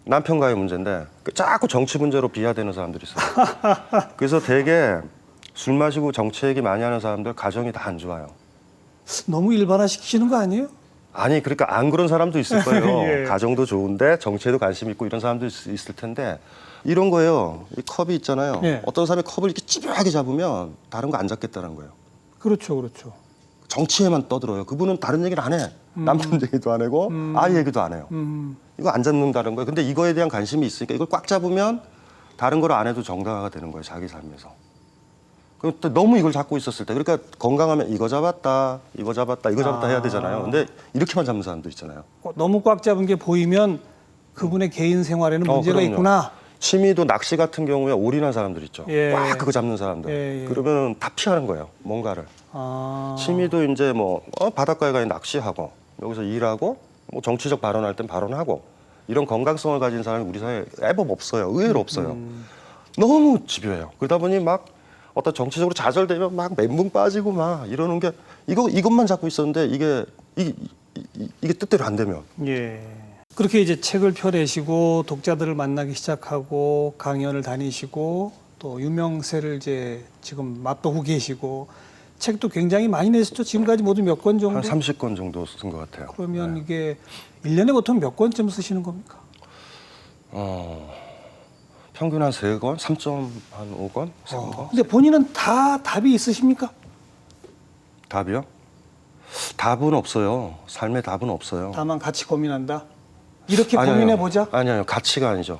남편과의 문제인데 자꾸 정치 문제로 비하되는 사람들이 있어요. 그래서 되게 술 마시고 정치 얘기 많이 하는 사람들 가정이 다 안 좋아요. 너무 일반화시키시는 거 아니에요? 아니 그러니까 안 그런 사람도 있을 거예요. 예. 가정도 좋은데 정치에도 관심 있고 이런 사람도 있을 텐데 이런 거예요. 이 컵이 있잖아요. 예. 어떤 사람이 컵을 이렇게 집요하게 잡으면 다른 거 안 잡겠다는 거예요. 그렇죠, 그렇죠. 정치에만 떠들어요. 그분은 다른 얘기를 안 해. 남편 얘기도 안 하고 아이 얘기도 안 해요. 이거 안 잡는다는 거예요. 근데 이거에 대한 관심이 있으니까 이걸 꽉 잡으면 다른 걸 안 해도 정당화가 되는 거예요. 자기 삶에서. 또 너무 이걸 잡고 있었을 때, 그러니까 건강하면 이거 잡았다, 이거 잡았다, 이거 잡았다 해야 되잖아요. 근데 이렇게만 잡는 사람도 있잖아요. 너무 꽉 잡은 게 보이면 그분의 개인 생활에는 문제가 그럼요. 있구나. 취미도 낚시 같은 경우에 올인한 사람들 있죠. 예. 꽉 그거 잡는 사람들. 예, 예. 그러면 다 피하는 거예요. 뭔가를. 취미도 이제 뭐 바닷가에 가 낚시하고 여기서 일하고 뭐 정치적 발언할 땐 발언하고 이런 건강성을 가진 사람이 우리 사회에 애법 없어요. 의외로 없어요. 너무 집요해요. 그러다 보니 막 어떤 정치적으로 좌절되면 막 멘붕 빠지고 막 이러는 게 이것만 잡고 있었는데 이게 뜻대로 안 되면. 예. 그렇게 이제 책을 펴내시고 독자들을 만나기 시작하고 강연을 다니시고 또 유명세를 이제 지금 맛보고 계시고 책도 굉장히 많이 내셨죠. 지금까지 모두 몇 권 정도? 한 30권 정도 쓴 것 같아요. 그러면 네. 이게 1년에 보통 몇 권쯤 쓰시는 겁니까? 평균 한 3권? 3.5권? 3권? 근데 본인은 다 답이 있으십니까? 답이요? 답은 없어요. 삶의 답은 없어요. 다만 같이 고민한다. 이렇게 아니요. 고민해 보자. 아니요, 가치가 아니죠.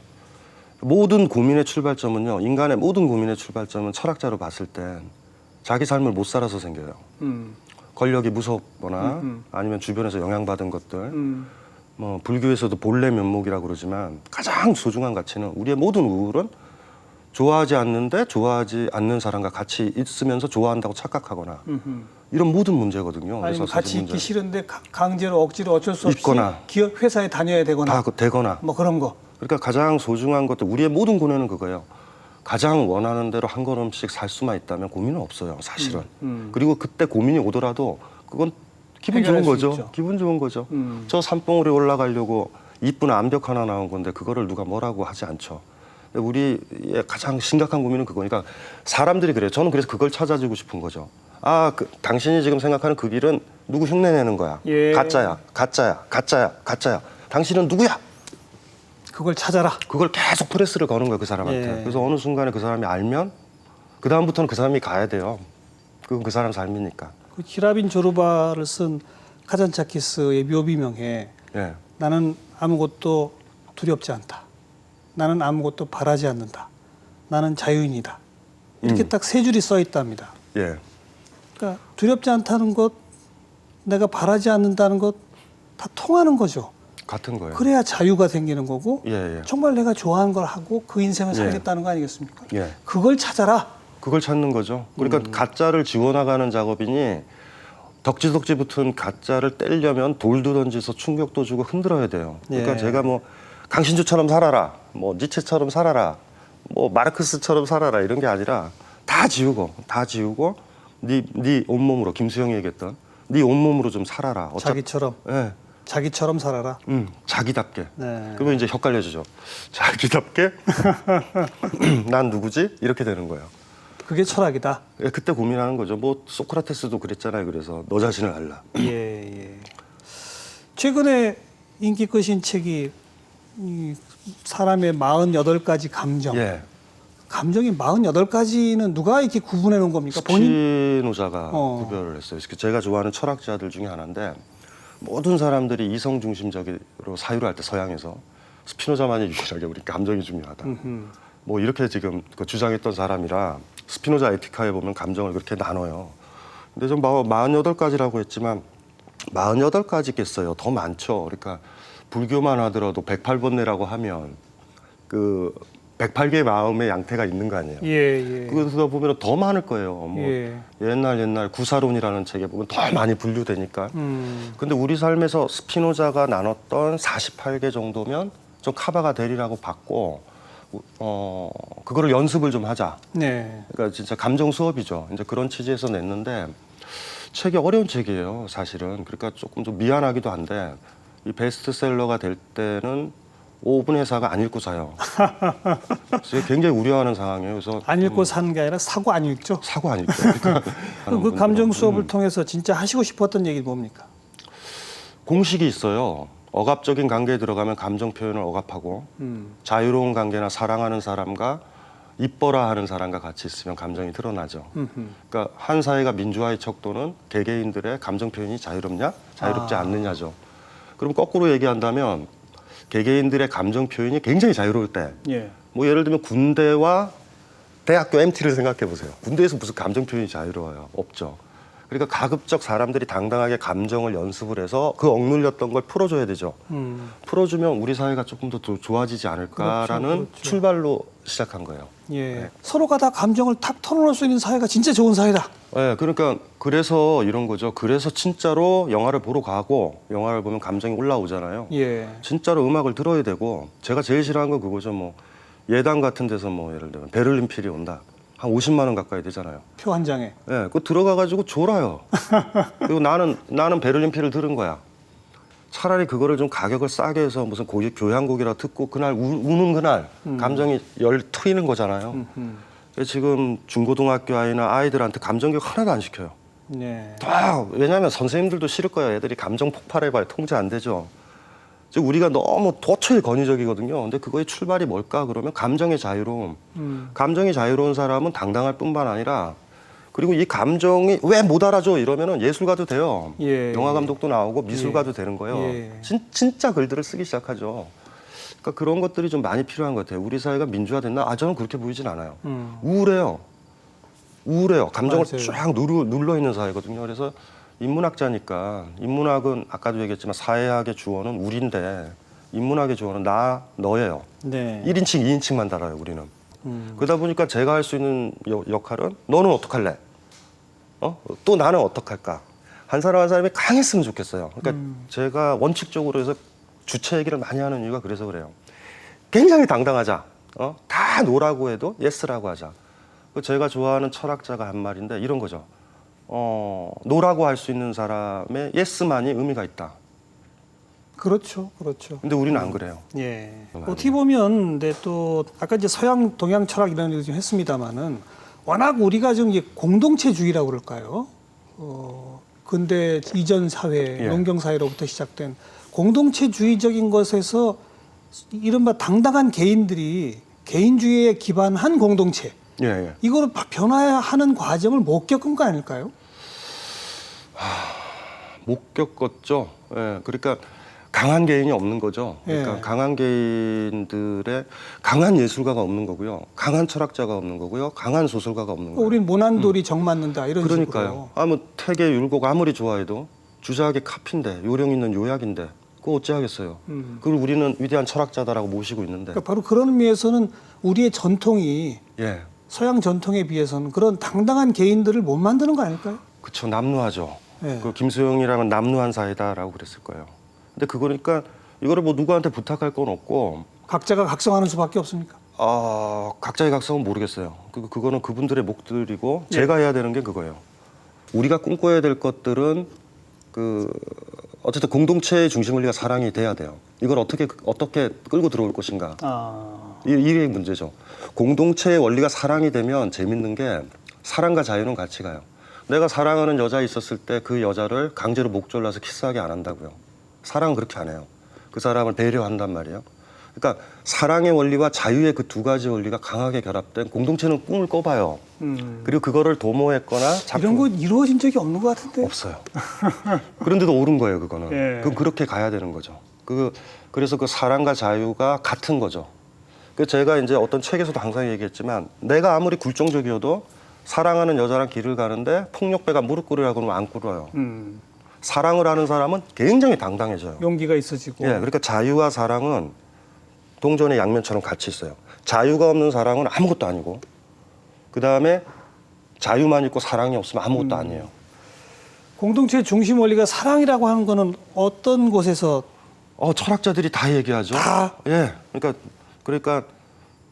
모든 고민의 출발점은요. 인간의 모든 고민의 출발점은 철학자로 봤을 땐 자기 삶을 못 살아서 생겨요. 권력이 무섭거나 아니면 주변에서 영향받은 것들. 뭐 불교에서도 본래 면목이라고 그러지만 가장 소중한 가치는 우리의 모든 우울은 좋아하지 않는데 좋아하지 않는 사람과 같이 있으면서 좋아한다고 착각하거나 이런 모든 문제거든요. 아니면 그래서 같이 문제. 있기 싫은데 강제로 억지로 어쩔 수 없이 있거나. 기업 회사에 다녀야 되거나 다 되거나. 뭐 그런 거. 그러니까 가장 소중한 것도 우리의 모든 고뇌는 그거예요. 가장 원하는 대로 한 걸음씩 살 수만 있다면 고민은 없어요, 사실은. 그리고 그때 고민이 오더라도 그건 기분 해결할 좋은 수 거죠. 있죠. 기분 좋은 거죠. 저 산봉우리 올라가려고 이쁜 암벽 하나 나온 건데 그거를 누가 뭐라고 하지 않죠. 근데 우리의 가장 심각한 고민은 그거니까 사람들이 그래요. 저는 그래서 그걸 찾아주고 싶은 거죠. 당신이 지금 생각하는 그 길은 누구 흉내내는 거야. 예. 가짜야, 가짜야, 가짜야, 가짜야. 당신은 누구야? 그걸 찾아라. 그걸 계속 프레스를 거는 거예요, 그 사람한테. 예. 그래서 어느 순간에 그 사람이 알면 그 다음부터는 그 사람이 가야 돼요. 그건 그 사람 삶이니까. 그 히라빈 조르바를 쓴 카잔차키스의 묘비명에 예. 나는 아무것도 두렵지 않다. 나는 아무것도 바라지 않는다. 나는 자유인이다. 이렇게 딱 세 줄이 써 있답니다. 예. 그러니까 두렵지 않다는 것, 내가 바라지 않는다는 것 다 통하는 거죠. 같은 거예요. 그래야 자유가 생기는 거고 예, 예. 정말 내가 좋아하는 걸 하고 그 인생을 예. 살겠다는 거 아니겠습니까? 예. 그걸 찾아라. 그걸 찾는 거죠. 그러니까 가짜를 지워나가는 작업이니 덕지덕지 붙은 가짜를 떼려면 돌도 던져서 충격도 주고 흔들어야 돼요. 그러니까 예. 제가 뭐 강신주처럼 살아라, 뭐 니체처럼 살아라, 뭐 마르크스처럼 살아라 이런 게 아니라 다 지우고 네 온몸으로 김수영이 얘기했던 네 온몸으로 좀 살아라. 자기처럼. 예. 자기처럼 살아라. 자기답게. 네. 그러면 이제 헷갈려지죠. 자기답게? 난 누구지? 이렇게 되는 거예요. 그게 철학이다. 예, 그때 고민하는 거죠. 뭐 소크라테스도 그랬잖아요. 그래서 너 자신을 알라. 예. 최근에 인기 끄신 책이 이 사람의 48가지 감정. 예. 감정이 48가지는 누가 이렇게 구분해 놓은 겁니까? 본인? 스피노자가 구별을 했어요. 제가 좋아하는 철학자들 중에 하나인데 모든 사람들이 이성 중심적으로 사유를 할 때 서양에서 스피노자만이 유일하게 우리 감정이 중요하다. 뭐 이렇게 지금 그 주장했던 사람이라 스피노자 에티카에 보면 감정을 그렇게 나눠요. 근데 좀 48가지라고 했지만 48가지겠어요. 더 많죠. 그러니까 불교만 하더라도 108번뇌라고 하면 그 108개의 마음의 양태가 있는 거 아니에요. 예. 그러다 보면 더 많을 거예요. 뭐 예. 옛날 구사론이라는 책에 보면 더 많이 분류되니까. 근데 우리 삶에서 스피노자가 나눴던 48개 정도면 좀 커버가 되리라고 봤고, 그거를 연습을 좀 하자. 네. 그러니까 진짜 감정 수업이죠. 이제 그런 취지에서 냈는데 책이 어려운 책이에요, 사실은. 그러니까 조금 좀 미안하기도 한데 이 베스트셀러가 될 때는 5분 회사가 안 읽고 사요. 그래서 굉장히 우려하는 상황이에요. 그래서 안 읽고 사는 게 아니라 사고 안 읽죠. 사고 안 읽고. 그러니까 그 감정 수업을 통해서 진짜 하시고 싶었던 얘기 뭡니까? 공식이 있어요. 억압적인 관계에 들어가면 감정 표현을 억압하고 자유로운 관계나 사랑하는 사람과 이뻐라 하는 사람과 같이 있으면 감정이 드러나죠. 음흠. 그러니까 한 사회가 민주화의 척도는 개개인들의 감정 표현이 자유롭냐, 자유롭지 않느냐죠. 그럼 거꾸로 얘기한다면 개개인들의 감정 표현이 굉장히 자유로울 때, 예. 뭐 예를 들면 군대와 대학교 MT를 생각해 보세요. 군대에서 무슨 감정 표현이 자유로워요? 없죠. 그러니까 가급적 사람들이 당당하게 감정을 연습을 해서 그 억눌렸던 걸 풀어줘야 되죠. 풀어주면 우리 사회가 조금 더 좋아지지 않을까라는 그렇죠. 출발로 시작한 거예요. 예. 네. 서로가 다 감정을 탁 털어놓을 수 있는 사회가 진짜 좋은 사회다. 네, 그러니까 그래서 이런 거죠. 그래서 진짜로 영화를 보러 가고 영화를 보면 감정이 올라오잖아요. 예. 진짜로 음악을 들어야 되고 제가 제일 싫어하는 건 그거죠. 뭐 예당 같은 데서 뭐 예를 들면 베를린 필이 온다. 한 50만 원 가까이 되잖아요. 표 한 장에. 예, 그거 들어가가지고 졸아요. 그리고 나는 베를린 필을 들은 거야. 차라리 그거를 좀 가격을 싸게 해서 무슨 교향곡이라 듣고 그날 우는 그날 감정이 열 트이는 거잖아요. 그래서 지금 중고등학교 아이들한테 감정교육 하나도 안 시켜요. 네. 왜냐하면 선생님들도 싫을 거예요. 애들이 감정 폭발해봐야 통제 안 되죠. 즉 우리가 너무 도처에 권위적이거든요. 근데 그거의 출발이 뭘까 그러면 감정의 자유로움. 감정이 자유로운 사람은 당당할 뿐만 아니라 그리고 이 감정이 왜 못 알아줘 이러면은 예술가도 돼요. 예. 영화 감독도 나오고 미술가도 되는 거예요. 예. 진짜 글들을 쓰기 시작하죠. 그러니까 그런 것들이 좀 많이 필요한 것 같아요. 우리 사회가 민주화됐나? 저는 그렇게 보이진 않아요. 우울해요. 감정을 맞아요. 쫙 눌러 있는 사회거든요. 그래서 인문학자니까 인문학은 아까도 얘기했지만 사회학의 주어는 우리인데 인문학의 주어는 나, 너예요. 네. 1인칭, 2인칭만 달아요, 우리는. 그러다 보니까 제가 할 수 있는 역할은 너는 어떡할래? 또 나는 어떡할까? 한 사람 한 사람이 강했으면 좋겠어요. 그러니까 제가 원칙적으로 해서 주체 얘기를 많이 하는 이유가 그래서 그래요. 굉장히 당당하자. 다 노라고 해도 예스라고 하자. 제가 좋아하는 철학자가 한 말인데 이런 거죠. 노라고 할 수 있는 사람의 예스만이 의미가 있다. 그렇죠. 그렇죠. 근데 우리는 안 그래요. 예. 어떻게 보면 근데 또 아까 이제 서양 동양 철학 이런 얘기 좀 했습니다마는 워낙 우리가 좀 이제 공동체주의라고 그럴까요? 근대 이전 사회, 예. 농경 사회로부터 시작된 공동체주의적인 것에서 이른바 당당한 개인들이 개인주의에 기반한 공동체 예. 이거를 변화하는 과정을 못 겪은 거 아닐까요? 못 겪었죠. 예. 그러니까 강한 개인이 없는 거죠. 그러니까 예. 강한 개인들의 강한 예술가가 없는 거고요. 강한 철학자가 없는 거고요. 강한 소설가가 없는 거예요. 우린 모난돌이 정맞는다 이런 그러니까요. 식으로. 뭐 태계 율곡 아무리 좋아해도 주작의 카피인데 요령 있는 요약인데 그거 어찌하겠어요. 그걸 우리는 위대한 철학자다라고 모시고 있는데. 그러니까 바로 그런 의미에서는 우리의 전통이 예. 서양 전통에 비해서는 그런 당당한 개인들을 못 만드는 거 아닐까요? 그쵸. 남루하죠. 예. 그 김소영이랑은 남루한 사이다라고 그랬을 거예요. 근데 그거니까 이거를 뭐 누구한테 부탁할 건 없고 각자가 각성하는 수밖에 없습니까? 각자의 각성은 모르겠어요. 그거는 그분들의 몫들이고 제가 해야 되는 게 그거예요. 우리가 꿈꿔야 될 것들은 어쨌든 공동체의 중심 원리가 사랑이 돼야 돼요. 이걸 어떻게 끌고 들어올 것인가. 이게 문제죠. 공동체의 원리가 사랑이 되면 재밌는 게 사랑과 자유는 같이 가요. 내가 사랑하는 여자 있었을 때 그 여자를 강제로 목졸라서 키스하게 안 한다고요. 사랑은 그렇게 안 해요. 그 사람을 배려한단 말이에요. 그러니까 사랑의 원리와 자유의 그 두 가지 원리가 강하게 결합된 공동체는 꿈을 꿔봐요. 그리고 그거를 도모했거나 이런 거 이루어진 적이 없는 것 같은데. 없어요. 그런데도 옳은 거예요, 그거는. 예. 그럼 그렇게 가야 되는 거죠. 그래서 그 사랑과 자유가 같은 거죠. 제가 이제 어떤 책에서도 항상 얘기했지만 내가 아무리 굴종적이어도 사랑하는 여자랑 길을 가는데 폭력배가 무릎 꿇으라고 그러면 안 꿇어요. 사랑을 하는 사람은 굉장히 당당해져요. 용기가 있어지고. 예, 그러니까 자유와 사랑은 동전의 양면처럼 같이 있어요. 자유가 없는 사랑은 아무것도 아니고 그 다음에 자유만 있고 사랑이 없으면 아무것도 아니에요. 공동체 중심 원리가 사랑이라고 하는 거는 어떤 곳에서 철학자들이 다 얘기하죠. 다? 예, 그러니까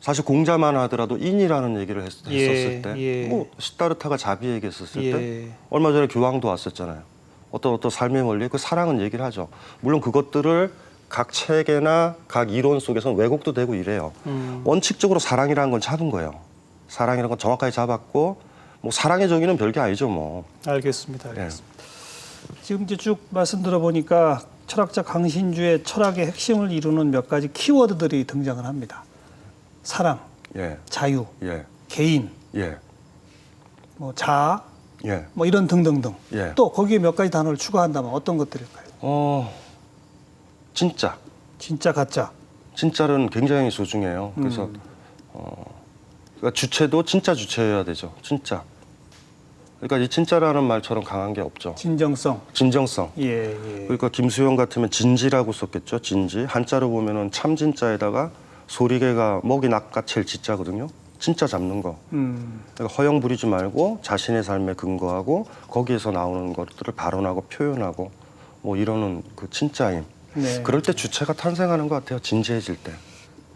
사실 공자만 하더라도 인이라는 얘기를 했었을 때, 예. 뭐 시다르타가 자비 얘기했었을 예. 때, 얼마 전에 교황도 왔었잖아요. 어떤 삶의 원리, 그 사랑은 얘기를 하죠. 물론 그것들을 각 체계나 각 이론 속에서는 왜곡도 되고 이래요. 원칙적으로 사랑이라는 건 잡은 거예요. 사랑이라는 건 정확하게 잡았고, 뭐 사랑의 정의는 별게 아니죠, 뭐. 알겠습니다. 지금 이제 쭉 말씀 들어보니까 철학자 강신주의 철학의 핵심을 이루는 몇 가지 키워드들이 등장을 합니다. 사랑, 예, 자유, 예, 개인, 예, 뭐 자아, 예, 뭐 이런 등등등. 예. 또 거기에 몇 가지 단어를 추가한다면 어떤 것들일까요? 진짜. 진짜, 가짜. 진짜는 굉장히 소중해요. 그래서 그러니까 주체도 진짜 주체여야 되죠. 진짜. 그러니까 이 진짜라는 말처럼 강한 게 없죠. 진정성. 진정성. 예, 예. 그러니까 김수영 같으면 진지라고 썼겠죠. 진지. 한자로 보면은 참 진짜에다가 소리개가 먹이 낚아챌 진짜거든요. 진짜 잡는 거. 그러니까 허영 부리지 말고 자신의 삶에 근거하고 거기에서 나오는 것들을 발언하고 표현하고 뭐 이러는 그 진짜임. 네. 그럴 때 주체가 탄생하는 것 같아요. 진지해질 때.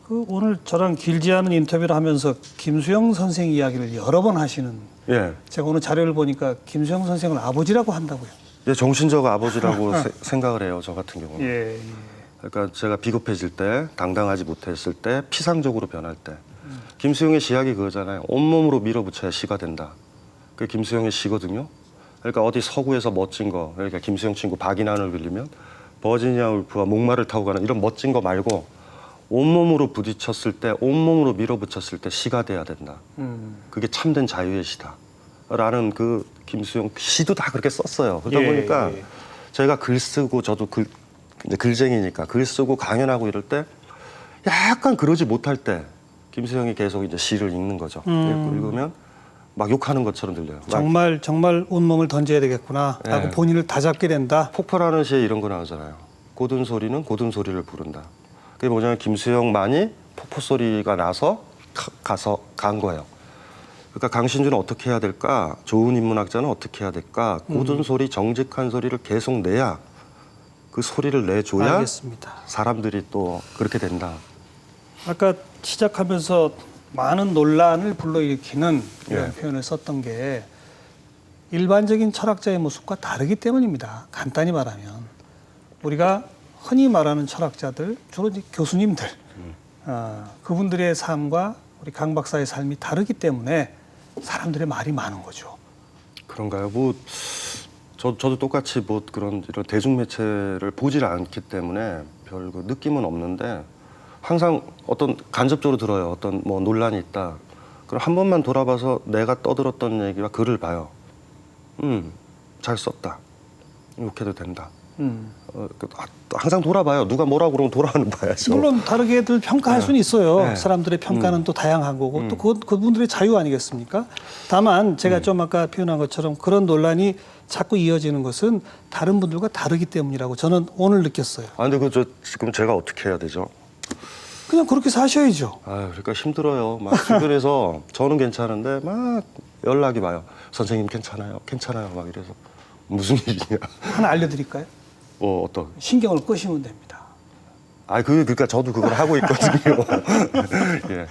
그 오늘 저랑 길지 않은 인터뷰를 하면서 김수영 선생 이야기를 여러 번 하시는. 예. 제가 오늘 자료를 보니까 김수영 선생을 아버지라고 한다고요. 예, 정신적 아버지라고 생각을 해요. 저 같은 경우는. 예, 예. 그러니까 제가 비겁해질 때, 당당하지 못했을 때, 피상적으로 변할 때. 김수영의 시약이 그거잖아요. 온몸으로 밀어붙여야 시가 된다. 그게 김수영의 시거든요. 그러니까 어디 서구에서 멋진 거, 그러니까 김수영 친구 박인환을 빌리면 버지니아 울프와 목마를 타고 가는 이런 멋진 거 말고 온몸으로 부딪혔을 때, 온몸으로 밀어붙였을 때 시가 돼야 된다. 그게 참된 자유의 시다. 라는 그 김수영 시도 다 그렇게 썼어요. 그러다 예, 보니까 예. 제가 글 쓰고 저도 글쟁이니까 글 쓰고 강연하고 이럴 때 약간 그러지 못할 때 김수영이 계속 이제 시를 읽는 거죠. 읽으면 막 욕하는 것처럼 들려요. 막 정말 온몸을 던져야 되겠구나 라고 예. 본인을 다잡게 된다. 폭발하는 시에 이런 거 나오잖아요. 고든 소리는 고든 소리를 부른다. 그게 뭐냐면 김수영만이 폭포 소리가 나서 가서 간 거예요. 그러니까 강신주는 어떻게 해야 될까? 좋은 인문학자는 어떻게 해야 될까? 고든 소리, 정직한 소리를 계속 내야 그 소리를 내줘야 알겠습니다. 사람들이 또 그렇게 된다. 아까 시작하면서 많은 논란을 불러일으키는 이런 예. 표현을 썼던 게 일반적인 철학자의 모습과 다르기 때문입니다. 간단히 말하면 우리가 흔히 말하는 철학자들, 주로 이제 교수님들, 그분들의 삶과 우리 강 박사의 삶이 다르기 때문에 사람들의 말이 많은 거죠. 그런가요? 뭐 저도 똑같이 뭐 그런 이런 대중매체를 보질 않기 때문에 별 그 느낌은 없는데 항상 어떤 간접적으로 들어요. 어떤 뭐 논란이 있다. 그럼 한 번만 돌아봐서 내가 떠들었던 얘기와 글을 봐요. 잘 썼다. 이렇게 해도 된다. 항상 돌아봐요. 누가 뭐라고 그러면 돌아오는 봐야죠. 물론 다르게들 평가할 수는 있어요. 네. 사람들의 평가는 또 다양한 거고 또 그분들의 자유 아니겠습니까? 다만 제가 좀 아까 표현한 것처럼 그런 논란이 자꾸 이어지는 것은 다른 분들과 다르기 때문이라고 저는 오늘 느꼈어요. 아 근데 지금 제가 어떻게 해야 되죠? 그냥 그렇게 사셔야죠. 아 그러니까 힘들어요. 막 주변에서 저는 괜찮은데 막 연락이 와요. 선생님 괜찮아요? 괜찮아요? 막 이래서 무슨 일이냐? 하나 알려드릴까요? 어떤? 신경을 끄시면 됩니다. 그러니까 저도 그걸 하고 있거든요. 예.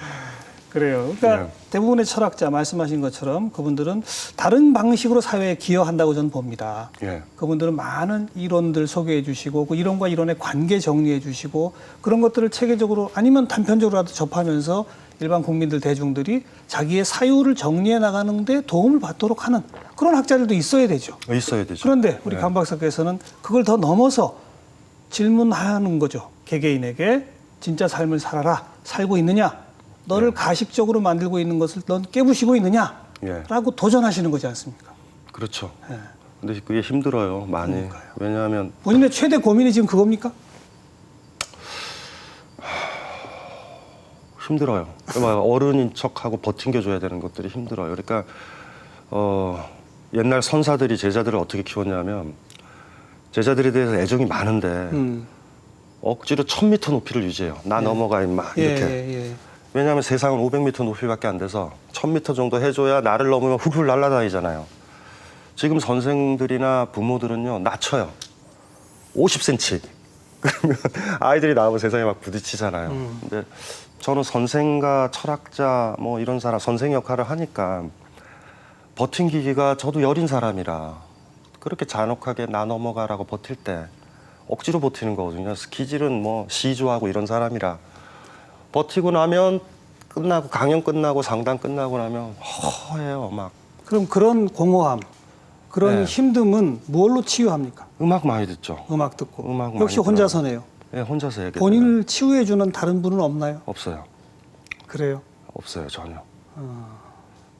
그래요. 그러니까 네. 대부분의 철학자 말씀하신 것처럼 그분들은 다른 방식으로 사회에 기여한다고 저는 봅니다. 예. 그분들은 많은 이론들 소개해 주시고 그 이론과 이론의 관계 정리해 주시고 그런 것들을 체계적으로 아니면 단편적으로라도 접하면서 일반 국민들 대중들이 자기의 사유를 정리해 나가는 데 도움을 받도록 하는 그런 학자들도 있어야 되죠. 있어야 되죠. 그런데 우리 네. 강 박사께서는 그걸 더 넘어서 질문하는 거죠. 개개인에게 진짜 삶을 살아라. 살고 있느냐? 너를 가식적으로 만들고 있는 것을 넌 깨부시고 있느냐? 예. 라고 도전하시는 거지 않습니까? 그렇죠. 예. 근데 그게 힘들어요. 많이. 그러니까요. 왜냐하면 본인의 최대 고민이 지금 그겁니까? 힘들어요. 막 어른인 척하고 버팅겨줘야 되는 것들이 힘들어요. 그러니까 옛날 선사들이 제자들을 어떻게 키웠냐면 제자들에 대해서 애정이 많은데 억지로 1000m 높이를 유지해요. 나 넘어가 임마 이렇게. 예. 왜냐하면 세상은 500m 높이밖에 안 돼서 1000m 정도 해줘야 나를 넘으면 훌훌 날아다니잖아요. 지금 선생들이나 부모들은요 낮춰요. 50cm. 그러면 아이들이 나오면 세상에 막 부딪히잖아요. 근데 저는 선생과 철학자 뭐 이런 사람 선생 역할을 하니까 버팅기기가 저도 여린 사람이라 그렇게 잔혹하게 나 넘어가라고 버틸 때 억지로 버티는 거거든요. 스키질은 뭐 시조하고 이런 사람이라 버티고 나면 끝나고 강연 끝나고 상담 끝나고 나면 허해요. 막 그럼 그런 공허함, 그런 네. 힘듦은 뭘로 치유합니까? 음악 많이 듣죠. 음악 듣고. 음악 많이 역시 혼자서네요. 예, 혼자서 얘기해요. 본인을 치유해 주는 다른 분은 없나요? 없어요. 그래요. 없어요 전혀.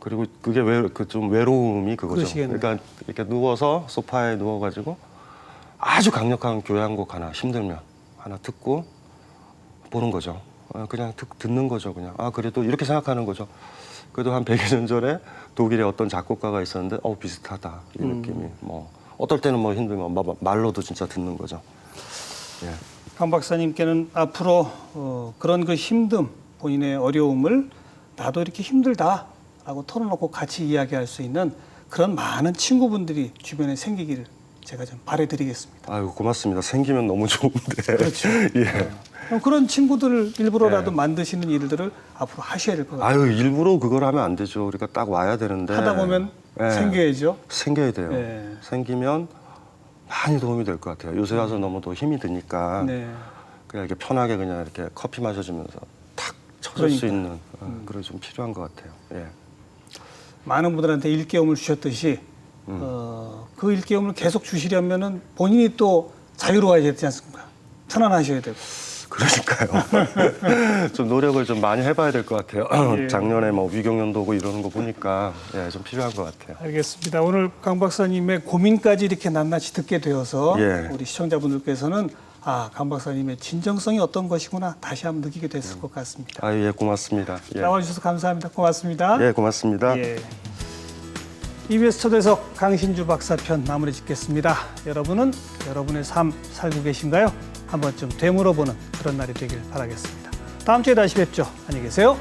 그리고 그게 좀 외로움이 그거죠. 그러시겠네. 그러니까 이렇게 누워서 소파에 누워가지고 아주 강력한 교향곡 하나 힘들면 하나 듣고 보는 거죠. 그냥 듣는 거죠. 그냥 그래도 이렇게 생각하는 거죠. 그래도 한 100여 년 전에 독일에 어떤 작곡가가 있었는데 비슷하다 이 느낌이. 뭐 어떨 때는 뭐 힘들면 말로도 진짜 듣는 거죠. 예. 강 박사님께는 앞으로 그런 그 힘듦, 본인의 어려움을 나도 이렇게 힘들다라고 털어놓고 같이 이야기할 수 있는 그런 많은 친구분들이 주변에 생기기를 제가 좀 바라드리겠습니다. 아유 고맙습니다. 생기면 너무 좋은데. 그렇죠. 예. 그럼 그런 친구들을 일부러라도 예. 만드시는 일들을 앞으로 하셔야 될 것 같아요. 아유 일부러 그걸 하면 안 되죠. 우리가 딱 와야 되는데. 하다 보면 예. 생겨야죠. 생겨야 돼요. 예. 생기면 많이 도움이 될 것 같아요. 요새 와서 너무 더 힘이 드니까 네. 그냥 이렇게 편하게 그냥 이렇게 커피 마셔주면서 탁 쳐줄 수 그러니까. 있는 그게 좀 필요한 것 같아요. 예. 많은 분들한테 일깨움을 주셨듯이 그 일깨움을 계속 주시려면은 본인이 또 자유로워야 되지 않습니까? 편안하셔야 되고. 그러니까요. 좀 노력을 좀 많이 해봐야 될 것 같아요. 예. 작년에 뭐 위경련도 오고 이러는 거 보니까 좀 필요한 것 같아요. 알겠습니다. 오늘 강 박사님의 고민까지 이렇게 낱낱이 듣게 되어서 예. 우리 시청자분들께서는 강 박사님의 진정성이 어떤 것이구나 다시 한번 느끼게 됐을 것 같습니다. 예, 고맙습니다. 예. 나와주셔서 감사합니다. 고맙습니다. 예, 고맙습니다. 예. EBS 초대석 강신주 박사편 마무리 짓겠습니다. 여러분은 여러분의 삶 살고 계신가요? 한번쯤 되물어보는 그런 날이 되길 바라겠습니다. 다음 주에 다시 뵙죠. 안녕히 계세요.